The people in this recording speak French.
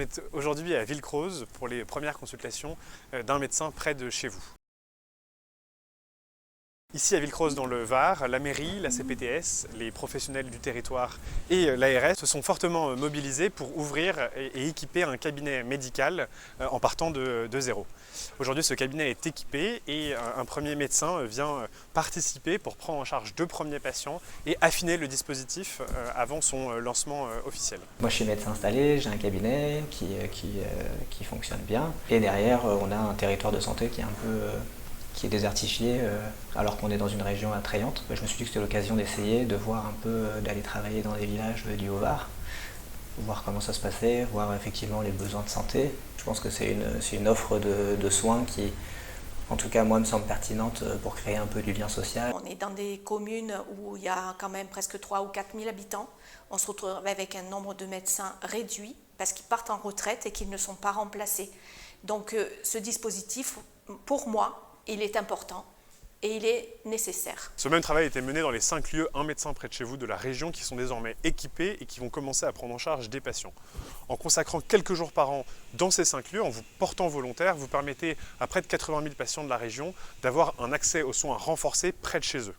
est aujourd'hui à Villecroze pour les premières consultations d'un médecin près de chez vous. Ici à Villecroze dans le Var, la mairie, la CPTS, les professionnels du territoire et l'ARS se sont fortement mobilisés pour ouvrir et équiper un cabinet médical en partant de zéro. Aujourd'hui ce cabinet est équipé et un premier médecin vient participer pour prendre en charge 2 premiers patients et affiner le dispositif avant son lancement officiel. Moi je suis médecin installé, j'ai un cabinet qui fonctionne bien et derrière on a un territoire de santé qui est désertifié alors qu'on est dans une région attrayante. Je me suis dit que c'était l'occasion d'essayer de voir un peu, d'aller travailler dans des villages du Haut-Var, voir comment ça se passait, voir effectivement les besoins de santé. Je pense que c'est une offre de soins qui, en tout cas moi, me semble pertinente pour créer un peu du lien social. On est dans des communes où il y a quand même presque 3 ou 4 000 habitants. On se retrouve avec un nombre de médecins réduit parce qu'ils partent en retraite et qu'ils ne sont pas remplacés. Donc ce dispositif, pour moi, il est important et il est nécessaire. Ce même travail a été mené dans les 5 lieux, un médecin près de chez vous de la région qui sont désormais équipés et qui vont commencer à prendre en charge des patients. En consacrant quelques jours par an dans ces 5 lieux, en vous portant volontaire, vous permettez à près de 80 000 patients de la région d'avoir un accès aux soins renforcés près de chez eux.